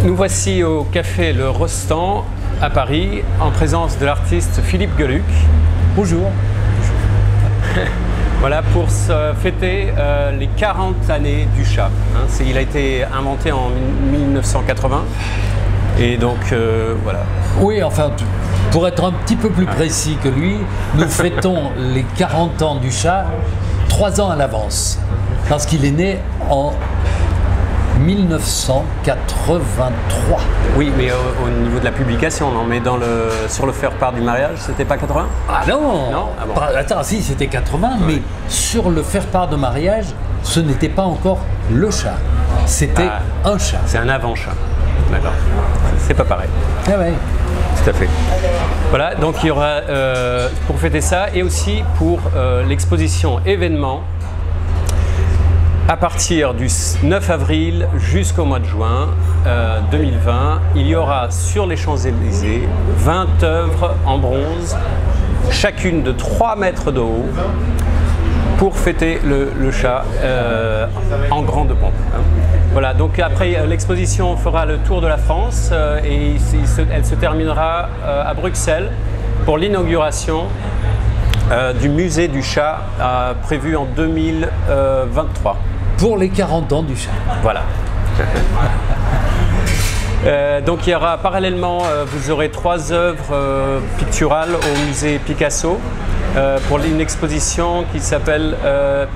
Nous voici au café Le Rostand à Paris en présence de l'artiste Philippe Geluck. Bonjour. Voilà, pour fêter les 40 années du chat. Il a été inventé en 1980 et donc voilà. Oui, enfin, pour être un petit peu plus précis que lui, nous fêtons les 40 ans du chat 3 ans à l'avance parce qu'il est né en 1983. Oui, mais au niveau de la publication, non, mais sur le faire-part du mariage, c'était pas 80? Ah non, non, ah bon. Attends, si, c'était 80, oui. Mais sur le faire-part de mariage, ce n'était pas encore le chat, c'était un chat. C'est un avant-chat, d'accord. C'est pas pareil. Ah ouais. Tout à fait. Voilà, donc il y aura, pour fêter ça, et aussi pour l'exposition événement, à partir du 9 avril jusqu'au mois de juin 2020, il y aura sur les Champs-Élysées 20 œuvres en bronze, chacune de 3 mètres de haut, pour fêter le chat en grande pompe. Voilà, donc après l'exposition fera le tour de la France et elle se terminera à Bruxelles pour l'inauguration du musée du chat prévu en 2023. Pour les 40 ans du chat. Voilà. Donc il y aura parallèlement, vous aurez 3 œuvres picturales au musée Picasso pour une exposition qui s'appelle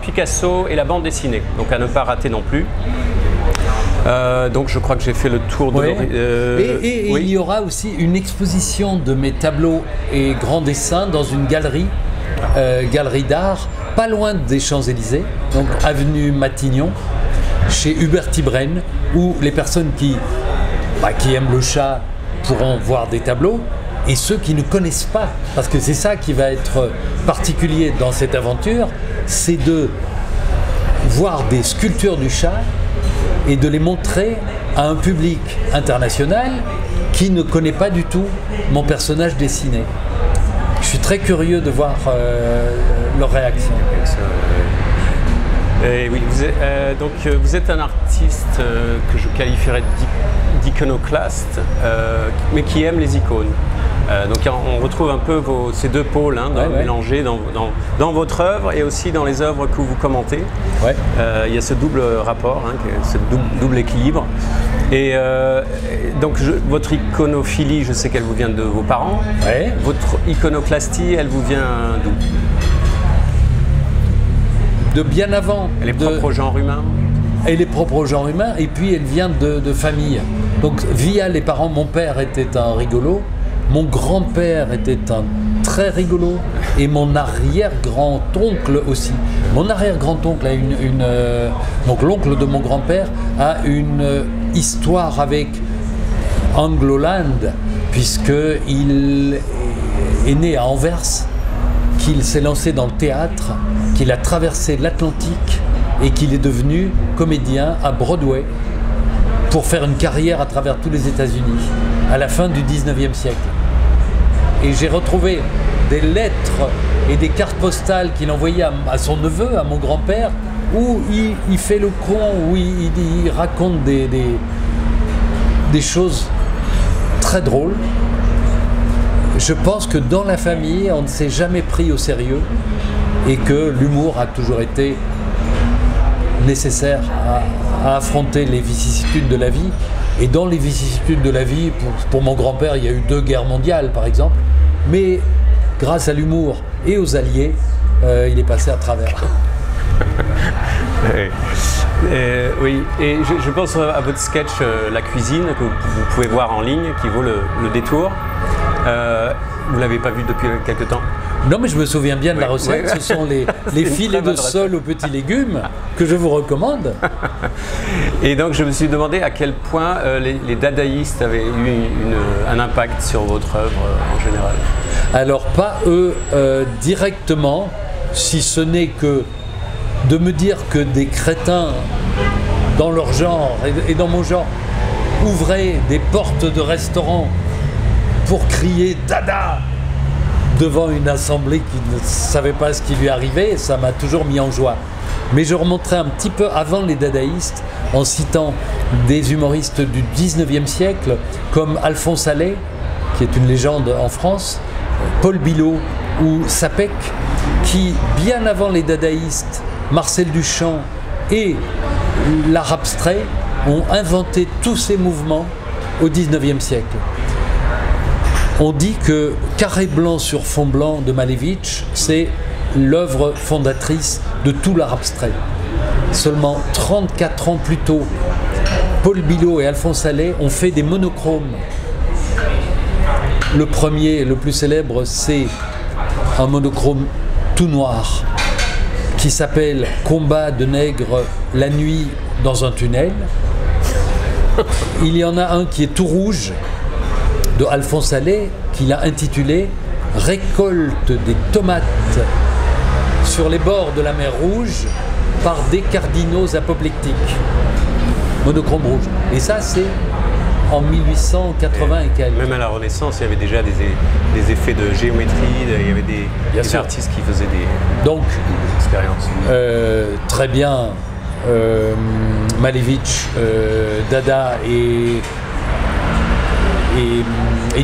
Picasso et la bande dessinée. Donc à ne pas rater non plus. Donc je crois que j'ai fait le tour de... Oui. Oui. Il y aura aussi une exposition de mes tableaux et grands dessins dans une galerie, galerie d'art, pas loin des Champs-Élysées, donc avenue Matignon, chez Hubert Tibraine, où les personnes qui aiment le chat pourront voir des tableaux, et ceux qui ne connaissent pas, parce que c'est ça qui va être particulier dans cette aventure, c'est de voir des sculptures du chat et de les montrer à un public international qui ne connaît pas du tout mon personnage dessiné. Je suis très curieux de voir leur réaction. Oui, vous êtes un artiste que je qualifierais d'iconoclaste, mais qui aime les icônes. Donc on retrouve un peu ces deux pôles mélangés dans votre œuvre et aussi dans les œuvres que vous commentez. Ouais. Il y a ce double rapport, ce double équilibre. Et donc votre iconophilie, je sais qu'elle vous vient de vos parents. Ouais. Votre iconoclastie, elle vous vient d'où? De bien avant. Elle est propre au genre humain? Elle est propre au genre humain et puis elle vient de famille. Donc via les parents, mon père était un rigolo, mon grand-père était un très rigolo et mon arrière-grand-oncle aussi. Mon arrière-grand-oncle a donc l'oncle de mon grand-père a une histoire avec Angloland puisqu'il est né à Anvers, qu'il s'est lancé dans le théâtre, qu'il a traversé l'Atlantique et qu'il est devenu comédien à Broadway pour faire une carrière à travers tous les États-Unis à la fin du 19e siècle. Et j'ai retrouvé des lettres et des cartes postales qu'il envoyait à son neveu, à mon grand-père, où il fait le con, où il raconte des choses très drôles. Je pense que dans la famille, on ne s'est jamais pris au sérieux et que l'humour a toujours été nécessaire à affronter les vicissitudes de la vie. Et dans les vicissitudes de la vie, pour mon grand-père, il y a eu 2 guerres mondiales, par exemple. Mais grâce à l'humour et aux alliés, il est passé à travers. Oui, et je pense à votre sketch La cuisine, que vous pouvez voir en ligne, qui vaut le détour. Vous ne l'avez pas vu depuis quelque temps? Non, mais je me souviens bien de la recette. Ce sont les filets de sole aux petits légumes que je vous recommande. Et donc, je me suis demandé à quel point les dadaïstes avaient eu un impact sur votre œuvre en général. Alors, pas eux directement, si ce n'est que de me dire que des crétins dans leur genre et dans mon genre ouvraient des portes de restaurants pour crier « Dada !» devant une assemblée qui ne savait pas ce qui lui arrivait, ça m'a toujours mis en joie. Mais je remonterai un petit peu avant les dadaïstes en citant des humoristes du 19e siècle comme Alphonse Allais, qui est une légende en France, Paul Bilot ou Sapek, qui, bien avant les dadaïstes, Marcel Duchamp et l'art abstrait, ont inventé tous ces mouvements au 19e siècle. On dit que Carré blanc sur fond blanc de Malevich, c'est l'œuvre fondatrice de tout l'art abstrait. Seulement 34 ans plus tôt, Paul Bilot et Alphonse Allais ont fait des monochromes. Le premier, le plus célèbre, c'est un monochrome tout noir qui s'appelle Combat de nègres la nuit dans un tunnel. Il y en a un qui est tout rouge de Alphonse Allais qu'il a intitulé Récolte des tomates sur les bords de la mer Rouge par des cardinaux apoplectiques. Monochrome rouge. Et ça, c'est en 1880 et quelques. Même à la Renaissance, il y avait déjà des effets de géométrie, il y avait des artistes qui faisaient des expériences. Très bien, Malevich, Dada et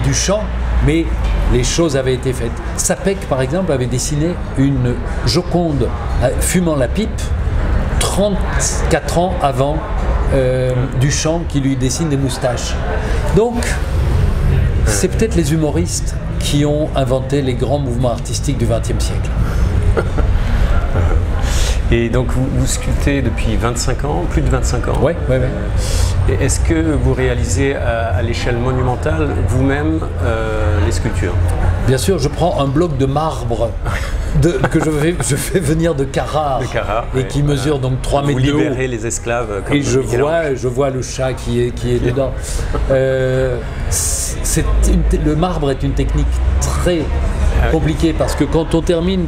Duchamp, mais les choses avaient été faites. Sapek, par exemple, avait dessiné une Joconde fumant la pipe 34 ans avant Duchamp qui lui dessine des moustaches. Donc, c'est peut-être les humoristes qui ont inventé les grands mouvements artistiques du XXe siècle. Et donc vous sculptez depuis 25 ans, plus de 25 ans. Oui. Est-ce que vous réalisez à l'échelle monumentale vous-même les sculptures? Bien sûr, je prends un bloc de marbre que je fais venir de Carrare, et qui mesure donc 3 mètres de haut. Vous libérez les esclaves. Comme et je vois le chat qui est dedans. Le marbre est une technique très compliquée parce que quand on termine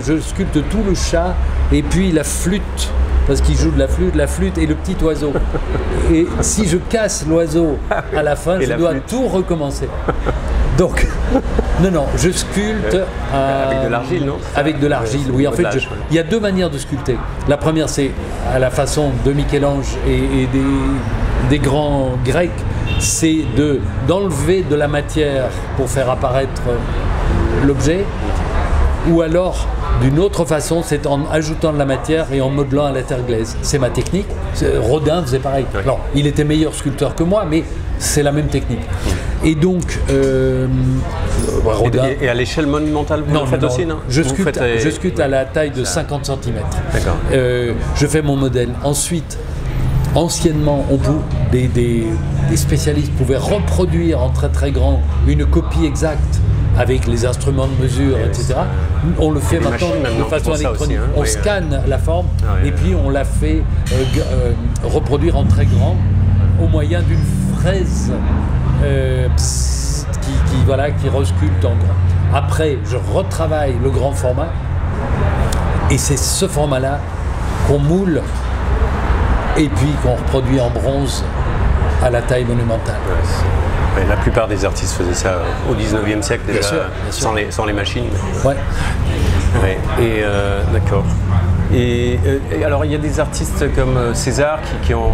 je sculpte tout le chat et puis la flûte, parce qu'il joue de la flûte et le petit oiseau. Et si je casse l'oiseau à la fin, je dois tout recommencer. Donc, non, je sculpte... avec de l'argile, non? Avec de l'argile, oui. En fait, il y a deux manières de sculpter. La première, c'est à la façon de Michel-Ange et des grands Grecs, c'est d'enlever de la matière pour faire apparaître l'objet, ou alors d'une autre façon, c'est en ajoutant de la matière et en modelant à la terre glaise. C'est ma technique. Rodin faisait pareil. Oui. Alors, il était meilleur sculpteur que moi, mais c'est la même technique. Et donc, Rodin... Et à l'échelle monumentale, vous le faites aussi, non? Je sculpte à la taille de 50 cm. D'accord. Je fais mon modèle. Ensuite, anciennement, des spécialistes pouvaient reproduire en très très grand une copie exacte avec les instruments de mesure, etc. On le fait maintenant de façon électronique. On scanne la forme et puis on la fait reproduire en très grand au moyen d'une fraise qui resculpte en grand. Après, je retravaille le grand format et c'est ce format-là qu'on moule et puis qu'on reproduit en bronze à la taille monumentale. La plupart des artistes faisaient ça au 19e siècle déjà, bien sûr. Sans les machines. Ouais. Et d'accord. Et alors il y a des artistes comme César qui ont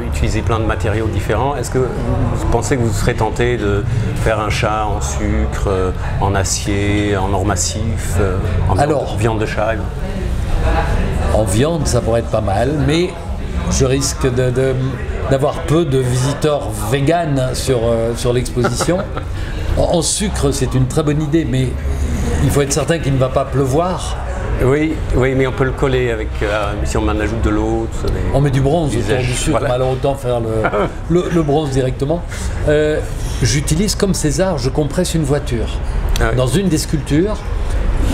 utilisé plein de matériaux différents. Est-ce que vous pensez que vous serez tenté de faire un chat en sucre, en acier, en or massif, en viande de chat? En viande, ça pourrait être pas mal, mais je risque d'avoir peu de visiteurs véganes sur l'exposition. En sucre, c'est une très bonne idée, mais il faut être certain qu'il ne va pas pleuvoir. Oui, mais on peut le coller avec, si on ajoute de l'eau. On met du bronze autour du sucre, alors autant faire le bronze directement. J'utilise comme César, je compresse une voiture. Dans une des sculptures,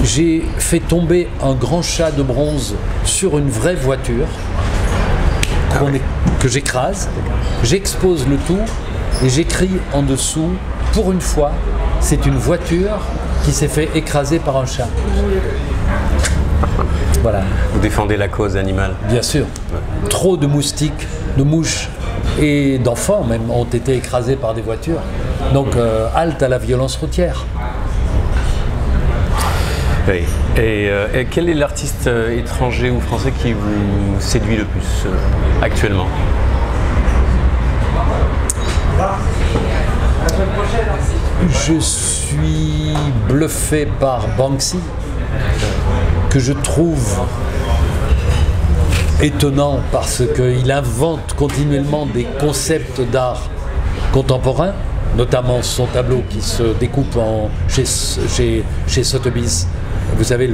j'ai fait tomber un grand chat de bronze sur une vraie voiture que j'écrase, j'expose le tout et j'écris en dessous, pour une fois, c'est une voiture qui s'est fait écraser par un chat. Voilà. Vous défendez la cause animale. Bien sûr. Ouais. Trop de moustiques, de mouches et d'enfants même ont été écrasés par des voitures. Donc halte à la violence routière. Oui. Et quel est l'artiste étranger ou français qui vous séduit le plus actuellement? Je suis bluffé par Banksy, que je trouve étonnant parce qu'il invente continuellement des concepts d'art contemporain, notamment son tableau qui se découpe chez Sotheby's. Vous savez,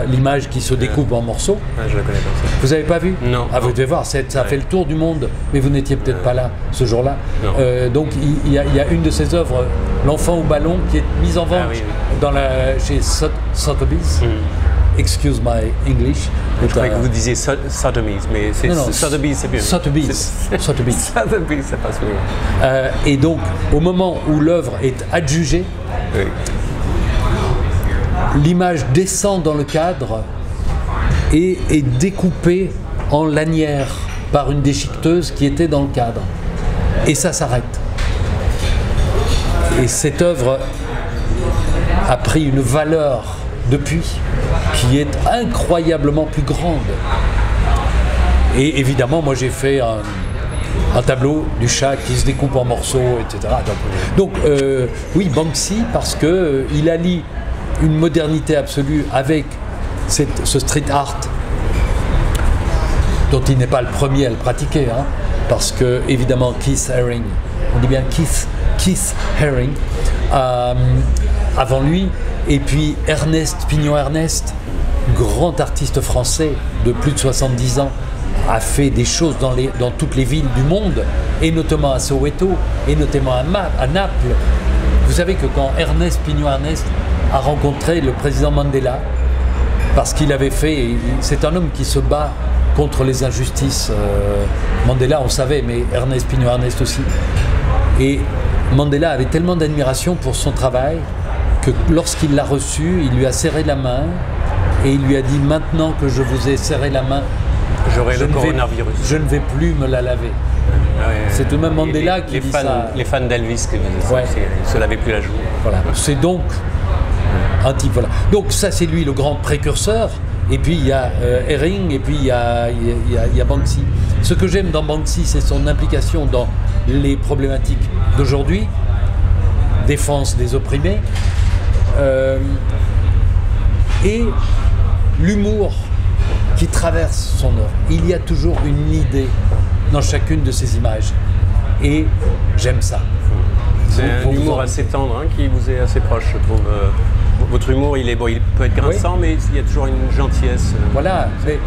l'image qui se découpe en morceaux. Ah, je la connais pas. Vous n'avez pas vu? Non. Ah, vous devez voir, ça a fait le tour du monde, mais vous n'étiez peut-être pas là ce jour-là. Donc il y a une de ses œuvres, L'enfant au ballon, qui est mise en vente chez Sotheby's. Excuse my English. Je croyais que vous disiez Sotheby's, mais c'est Sotheby's, c'est bien. Sotheby's. Sotheby's, ça passe mieux. Et donc, au moment où l'œuvre est adjugée, l'image descend dans le cadre et est découpée en lanière par une déchiqueteuse qui était dans le cadre. Et ça s'arrête. Et cette œuvre a pris une valeur depuis qui est incroyablement plus grande. Et évidemment, moi j'ai fait un tableau du chat qui se découpe en morceaux, etc. Donc oui, Banksy, parce qu'il allie une modernité absolue avec ce street art dont il n'est pas le premier à le pratiquer, hein, parce que évidemment Keith Haring, on dit bien Keith Haring, avant lui, et puis Ernest Pignon-Ernest, grand artiste français de plus de 70 ans, a fait des choses dans toutes les villes du monde, et notamment à Soweto, et notamment à Naples. Vous savez que quand Ernest Pignon-Ernest a rencontré le président Mandela, parce qu'il avait fait, c'est un homme qui se bat contre les injustices, Mandela on savait, mais Ernest Pignon-Ernest aussi, et Mandela avait tellement d'admiration pour son travail que lorsqu'il l'a reçu, il lui a serré la main et il lui a dit: maintenant que je vous ai serré la main, je ne vais plus me la laver. C'est tout de même Mandela qui dit ça. Les fans d'Elvis qui disaient ça, ils ne se lavaient plus la joue. Voilà. C'est donc un type. Voilà. Donc ça, c'est lui le grand précurseur. Et puis il y a Haring, et puis il y a Banksy. Ce que j'aime dans Banksy, c'est son implication dans les problématiques d'aujourd'hui, défense des opprimés, et l'humour qui traverse son œuvre. Il y a toujours une idée dans chacune de ces images, et j'aime ça. C'est un humour assez tendre, hein, qui vous est assez proche, je trouve. Votre humour, il peut être grinçant, mais il y a toujours une gentillesse. Voilà. Mais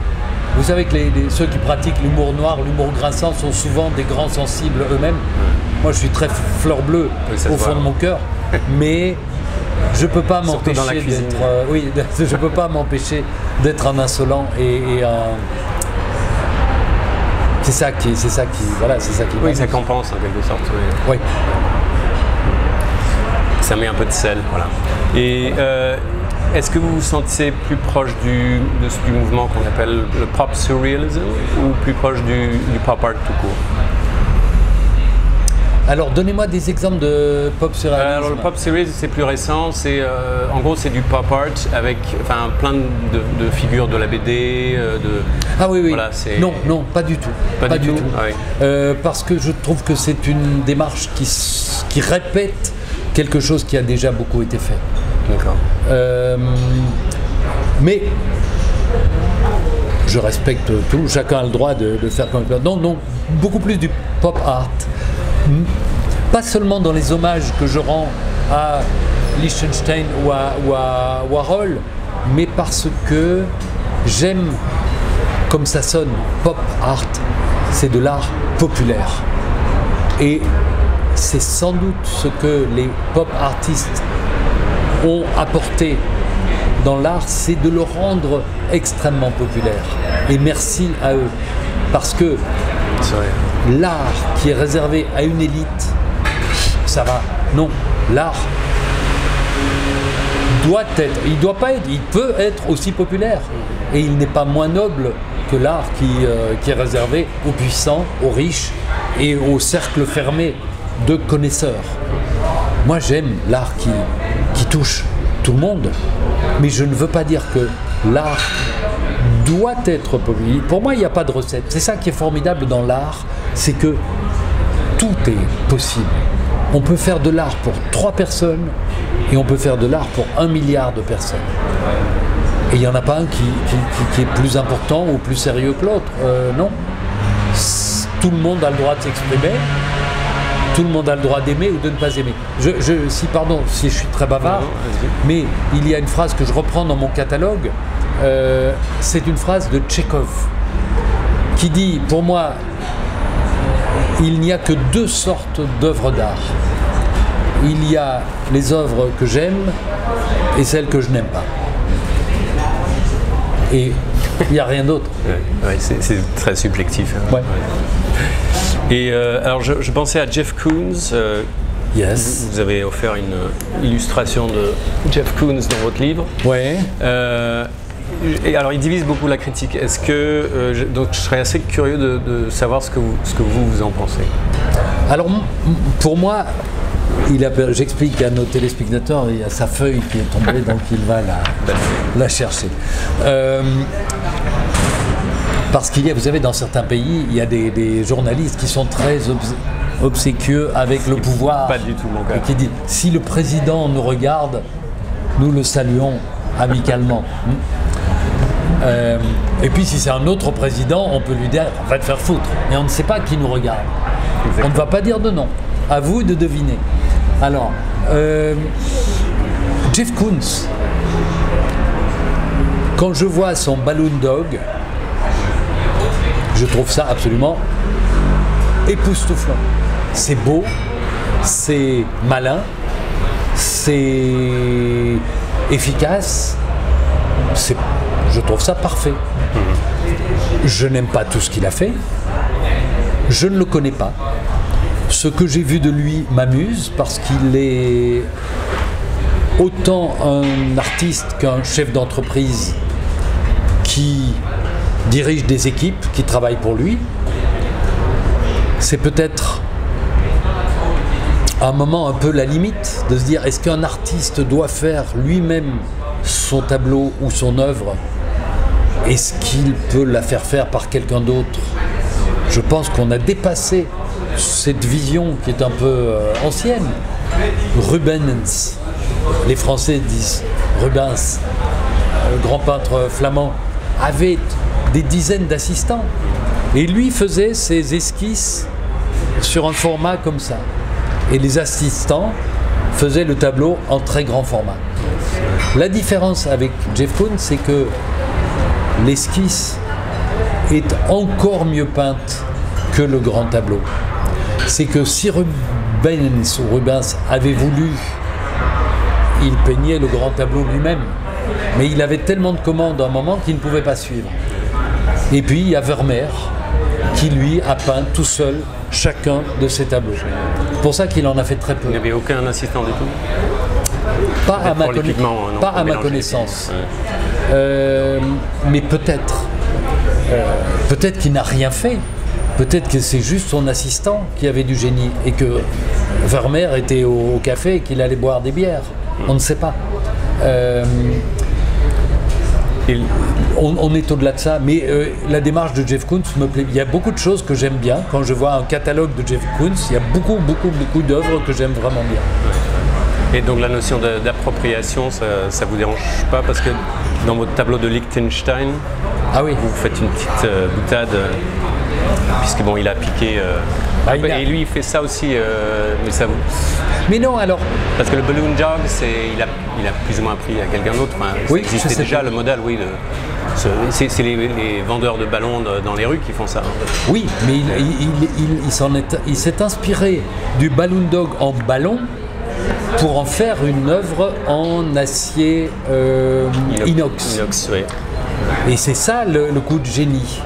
vous savez que ceux qui pratiquent l'humour noir, l'humour grinçant, sont souvent des grands sensibles eux-mêmes. Moi, je suis très fleur bleue au fond de mon cœur, mais je peux pas m'empêcher d'être. Je peux pas m'empêcher d'être un insolent et un. C'est ça qui. Oui, ça compense en quelque sorte. Oui. Ça met un peu de sel, voilà. Et est-ce que vous vous sentez plus proche du mouvement qu'on appelle le pop surrealism ou plus proche du pop art tout court? Alors, donnez-moi des exemples de pop surrealisme. Alors, le pop surrealism, c'est plus récent. C'est en gros, c'est du pop art avec plein de figures de la BD. Ah oui. Voilà, non, pas du tout. Pas du tout. Ah oui. Parce que je trouve que c'est une démarche qui répète quelque chose qui a déjà beaucoup été fait. D'accord. Mais je respecte tout, chacun a le droit de faire comme il veut. Non, beaucoup plus du pop art. Pas seulement dans les hommages que je rends à Lichtenstein ou à Warhol, mais parce que j'aime comme ça sonne. Pop art, c'est de l'art populaire. Et c'est sans doute ce que les pop artistes ont apporté dans l'art, c'est de le rendre extrêmement populaire. Et merci à eux. Parce que l'art qui est réservé à une élite, ça va. Non, l'art il peut être aussi populaire. Et il n'est pas moins noble que l'art qui est réservé aux puissants, aux riches et au cercle fermé de connaisseurs. Moi, j'aime l'art qui touche tout le monde, mais je ne veux pas dire que l'art doit être populaire. Pour moi, il n'y a pas de recette. C'est ça qui est formidable dans l'art, c'est que tout est possible. On peut faire de l'art pour 3 personnes et on peut faire de l'art pour 1 milliard de personnes. Et il n'y en a pas un qui est plus important ou plus sérieux que l'autre. Non. Tout le monde a le droit de s'exprimer. Tout le monde a le droit d'aimer ou de ne pas aimer. Pardon si je suis très bavard, mais il y a une phrase que je reprends dans mon catalogue. C'est une phrase de Tchekhov qui dit, pour moi, il n'y a que 2 sortes d'œuvres d'art. Il y a les œuvres que j'aime et celles que je n'aime pas. Et il n'y a rien d'autre. Ouais, c'est très subjectif. Ouais. Et alors je pensais à Jeff Koons. Yes. Vous avez offert une illustration de Jeff Koons dans votre livre. Ouais. Et alors il divise beaucoup la critique. Est-ce que donc je serais assez curieux de savoir ce que vous en pensez. Alors pour moi, j'explique à nos téléspectateurs, il y a sa feuille qui est tombée, donc il va la chercher. Parce qu'il y a, vous savez, dans certains pays, il y a des journalistes qui sont très obséquieux avec le pouvoir. Pas du tout mon cas. Et qui disent, si le président nous regarde, nous le saluons amicalement. Et puis si c'est un autre président, on peut lui dire, va te faire foutre. Mais on ne sait pas qui nous regarde. Exactement. On ne va pas dire de nom. À vous de deviner. Alors, Jeff Koons, quand je vois son Balloon Dog, je trouve ça absolument époustouflant. C'est beau, c'est malin, c'est efficace, je trouve ça parfait. Je n'aime pas tout ce qu'il a fait, je ne le connais pas. Ce que j'ai vu de lui m'amuse parce qu'il est autant un artiste qu'un chef d'entreprise qui dirige des équipes qui travaillent pour lui. C'est peut-être à un moment un peu la limite de se dire, est-ce qu'un artiste doit faire lui-même son tableau ou son œuvre? Est-ce qu'il peut la faire par quelqu'un d'autre? Je pense qu'on a dépassé cette vision qui est un peu ancienne. Rubens, les Français disent Rubens, le grand peintre flamand, avait des dizaines d'assistants. Et lui faisait ses esquisses sur un format comme ça. Et les assistants faisaient le tableau en très grand format. La différence avec Jeff Koons, c'est que l'esquisse est encore mieux peinte que le grand tableau. C'est que si Rubens avait voulu, il peignait le grand tableau lui-même. Mais il avait tellement de commandes à un moment qu'il ne pouvait pas suivre. Et puis il y a Vermeer qui lui a peint tout seul chacun de ses tableaux. C'est pour ça qu'il en a fait très peu. Il n'y avait aucun assistant du tout? Pas à ma connaissance. Mais peut-être. Peut-être qu'il n'a rien fait. Peut-être que c'est juste son assistant qui avait du génie et que Vermeer était au café et qu'il allait boire des bières. On ne sait pas. On est au-delà de ça, mais la démarche de Jeff Koons me plaît. Il y a beaucoup de choses que j'aime bien. Quand je vois un catalogue de Jeff Koons, il y a beaucoup d'œuvres que j'aime vraiment bien. Et donc la notion d'appropriation, ça vous dérange pas? Parce que dans votre tableau de Liechtenstein, vous faites une petite boutade, puisque bon, il a piqué... et lui, il fait ça aussi, mais ça vous... Mais non, alors... Parce que le Balloon Dog, il a plus ou moins pris à quelqu'un d'autre. Enfin, oui, ça existait déjà, le modèle, oui. C'est les vendeurs de ballons dans les rues qui font ça. Oui, mais il s'est inspiré du Balloon Dog en ballon pour en faire une œuvre en acier inox. Oui. Et c'est ça le coup de génie.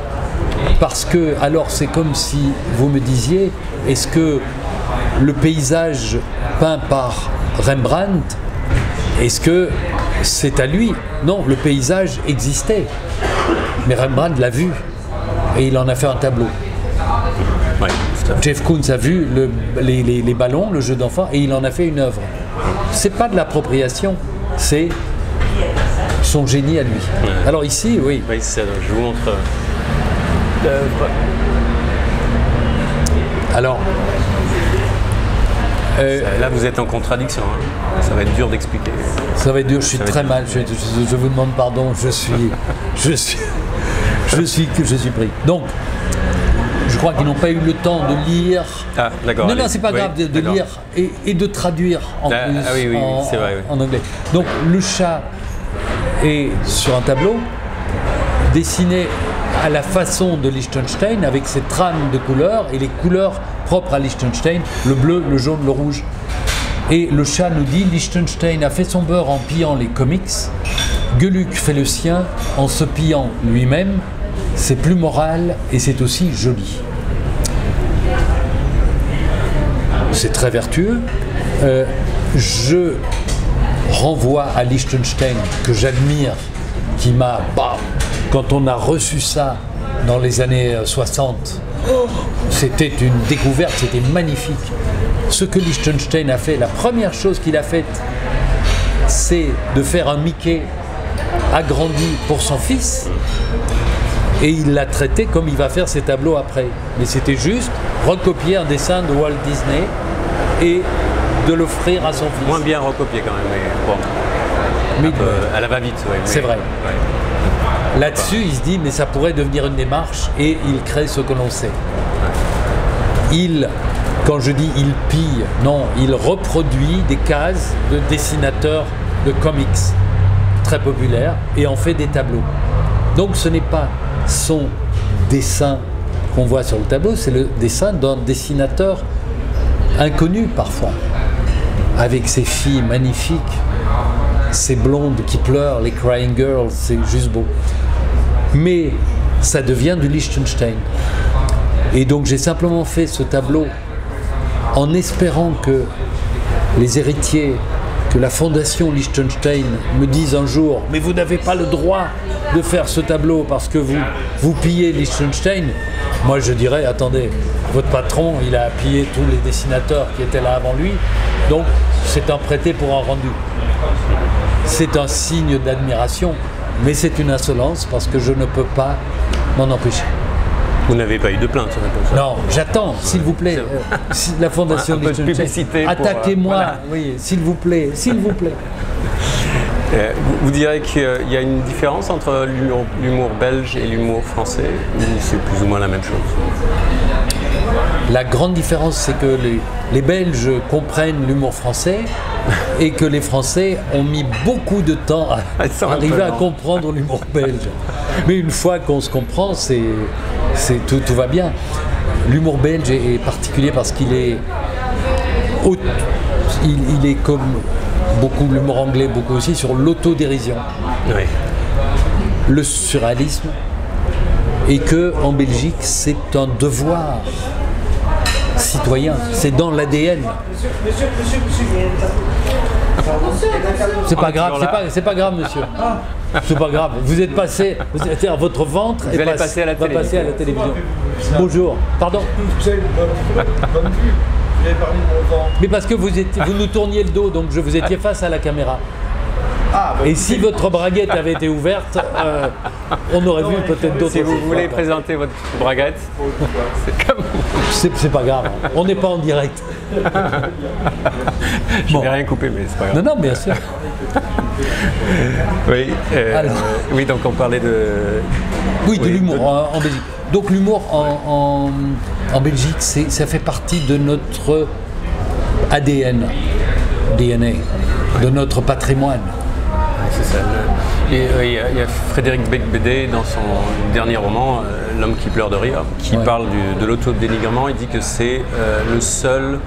Parce que, alors c'est comme si vous me disiez, est-ce que le paysage peint par Rembrandt, est-ce que c'est à lui? Non, le paysage existait. Mais Rembrandt l'a vu et il en a fait un tableau. Ouais, Jeff Koons a vu les ballons, le jeu d'enfant, et il en a fait une œuvre. C'est pas de l'appropriation, c'est son génie à lui. Ouais. Alors ici, oui. Oui, c'est ça. Je vous montre. Alors, Là, vous êtes en contradiction. Hein. Ça va être dur d'expliquer. ça va être dur, je suis très mal, je vous demande pardon, je suis pris. Donc, je crois qu'ils n'ont pas eu le temps de lire. Ah, d'accord. Non, c'est pas grave de lire et de traduire en plus oui, c'est vrai, en anglais. Donc, le chat est sur un tableau, dessiné à la façon de Liechtenstein, avec ses trames de couleurs et les couleurs propres à Liechtenstein, le bleu, le jaune, le rouge. Et le chat nous dit, Liechtenstein a fait son beurre en pillant les comics, Gueluc fait le sien en se pillant lui-même, c'est plus moral et c'est aussi joli. C'est très vertueux. Je renvoie à Liechtenstein, que j'admire, qui m'a, quand on a reçu ça dans les années 60, c'était une découverte, c'était magnifique. Ce que Liechtenstein a fait, la première chose qu'il a faite, c'est de faire un Mickey agrandi pour son fils, et il l'a traité comme il va faire ses tableaux après. Mais c'était juste recopier un dessin de Walt Disney et de l'offrir à son fils. Moins bien recopié quand même, mais bon. À la va-vite, oui. C'est vrai. Ouais. Là-dessus, il se dit, mais ça pourrait devenir une démarche, et il crée ce que l'on sait. Quand je dis il pille, non, il reproduit des cases de dessinateurs de comics très populaires et en fait des tableaux. Donc ce n'est pas son dessin qu'on voit sur le tableau, c'est le dessin d'un dessinateur inconnu parfois, avec ses filles magnifiques, ces blondes qui pleurent, les crying girls, c'est juste beau. Mais ça devient du Liechtenstein. Et donc j'ai simplement fait ce tableau en espérant que les héritiers, que la fondation Liechtenstein me disent un jour « Mais vous n'avez pas le droit de faire ce tableau parce que vous pillez Liechtenstein ». Moi je dirais « Attendez, votre patron, il a pillé tous les dessinateurs qui étaient là avant lui, donc c'est un prêté pour un rendu ». C'est un signe d'admiration, mais c'est une insolence parce que je ne peux pas m'en empêcher. Vous n'avez pas eu de plainte pour ça? Non, j'attends, s'il vous plaît. La fondation Liechtenstein, attaquez-moi, oui, s'il vous plaît, s'il vous plaît. Vous direz qu'il y a une différence entre l'humour belge et l'humour français, ou c'est plus ou moins la même chose? La grande différence, c'est que les Belges comprennent l'humour français et que les Français ont mis beaucoup de temps à arriver à comprendre l'humour belge. Mais une fois qu'on se comprend, tout va bien. L'humour belge est particulier parce qu'il est il est comme beaucoup l'humour anglais, beaucoup aussi sur l'autodérision, oui. Le surréalisme, et que en Belgique c'est un devoir citoyen, c'est dans l'ADN. C'est pas grave, c'est pas grave, monsieur. C'est pas grave. Vous êtes passé, votre ventre va passer à la télévision. Bonjour. Pardon. Vous avez bonne vue. Vous avez parlé de mon ventre. Mais parce que vous nous tourniez le dos, donc vous étiez face à la caméra. Et si votre braguette avait été ouverte, on aurait vu peut-être d'autres. Si vous voulez présenter votre braguette, c'est comme. C'est pas grave, on n'est pas en direct. Je n'ai rien coupé, mais c'est pas grave. Non, bien sûr. Oui, oui, donc on parlait de. Oui, de l'humour en Belgique. Donc l'humour en Belgique, ça fait partie de notre ADN, DNA, de notre patrimoine. C'est ça. Et il y a Frédéric Beigbeder dans son dernier roman, L'homme qui pleure de rire, qui parle de l'autodénigrement. Il dit que c'est le seul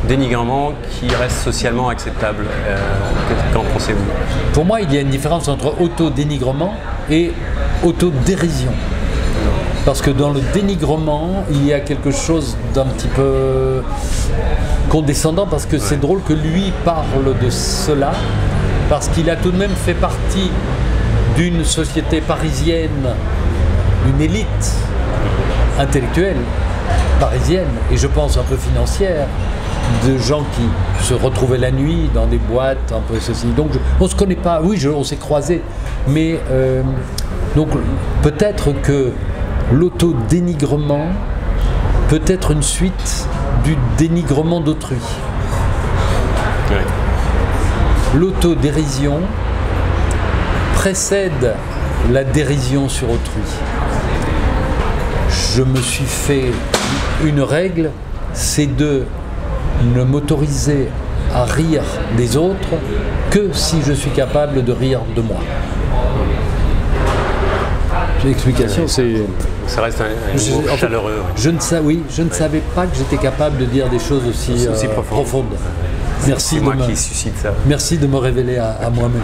dénigrement qui reste socialement acceptable. Qu'en pensez-vous? Pour moi, il y a une différence entre autodénigrement et autodérision. Parce que dans le dénigrement, il y a quelque chose d'un petit peu condescendant, parce que c'est drôle que lui parle de cela, parce qu'il a tout de même fait partie d'une société parisienne, d'une élite intellectuelle parisienne, et je pense un peu financière, de gens qui se retrouvaient la nuit dans des boîtes, un peu ceci. Donc on ne se connaît pas, oui, on s'est croisés, mais donc peut-être que l'autodénigrement peut être une suite du dénigrement d'autrui. Oui. L'autodérision précède la dérision sur autrui. Je me suis fait une règle, c'est de ne m'autoriser à rire des autres que si je suis capable de rire de moi. L'explication, c'est... Ça reste un mot chaleureux. Je ne savais pas que j'étais capable de dire des choses aussi profondes. Merci c'est moi qui suscite ça. Merci de me révéler à moi-même.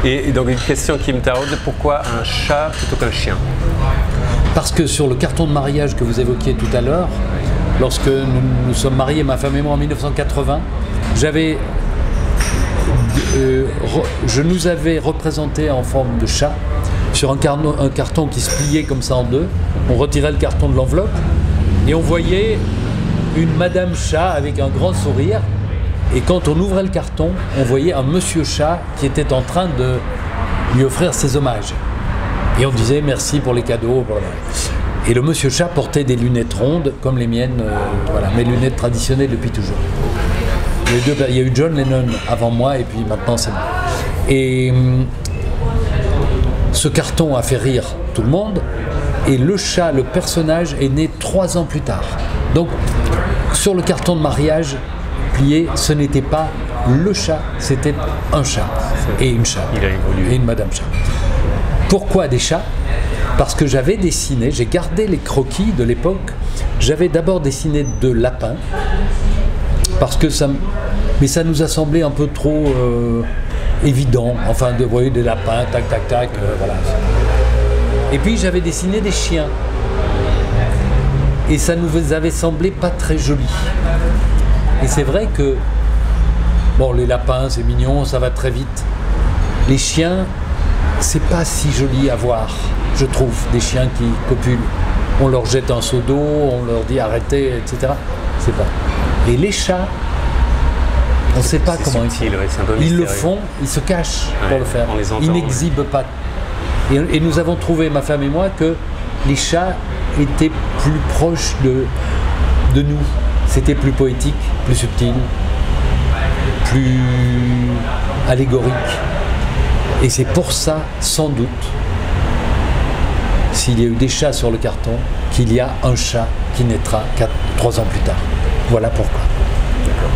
Et donc une question qui me taraude, pourquoi un chat plutôt qu'un chien? Parce que sur le carton de mariage que vous évoquiez tout à l'heure, lorsque nous sommes mariés, ma femme et moi, en 1980, je nous avais représenté en forme de chat sur un carton qui se pliait comme ça en deux. On retirait le carton de l'enveloppe et on voyait une madame chat avec un grand sourire. Et quand on ouvrait le carton, on voyait un monsieur chat qui était en train de lui offrir ses hommages. Et on disait merci pour les cadeaux. Voilà. Et le monsieur chat portait des lunettes rondes, comme les miennes, voilà, mes lunettes traditionnelles depuis toujours. Il y a eu John Lennon avant moi, et puis maintenant c'est moi. Et ce carton a fait rire tout le monde, et le chat, le personnage, est né 3 ans plus tard. Donc, sur le carton de mariage plié, ce n'était pas le chat, c'était un chat et une chat, il a évolué. Et une madame chat. Pourquoi des chats? Parce que j'avais dessiné, j'ai gardé les croquis de l'époque, j'avais d'abord dessiné 2 lapins, parce que ça nous a semblé un peu trop évident, enfin de voir des lapins, tac tac tac, voilà. Et puis j'avais dessiné des chiens, et ça nous avait semblé pas très joli. Et c'est vrai que, bon, les lapins c'est mignon, ça va très vite, les chiens, c'est pas si joli à voir, je trouve, des chiens qui copulent. On leur jette un seau d'eau, on leur dit arrêtez, etc. C'est pas. Et les chats, on ne sait pas comment subtil, ils le font, ils se cachent pour le faire. Ils n'exhibent pas. Et nous avons trouvé, ma femme et moi, que les chats étaient plus proches de nous. C'était plus poétique, plus subtil, plus allégorique. Et c'est pour ça, sans doute, s'il y a eu des chats sur le carton, qu'il y a un chat qui naîtra 3 ans plus tard. Voilà pourquoi. D'accord.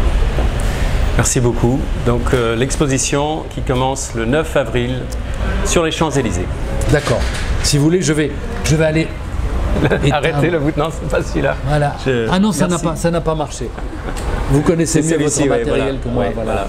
Merci beaucoup. Donc l'exposition qui commence le 9 avril sur les Champs-Élysées. D'accord. Si vous voulez, je vais aller... Arrêtez le bout. Non, c'est pas celui-là. Voilà. Ah non, ça n'a pas marché. Vous connaissez mieux votre matériel que moi. Voilà.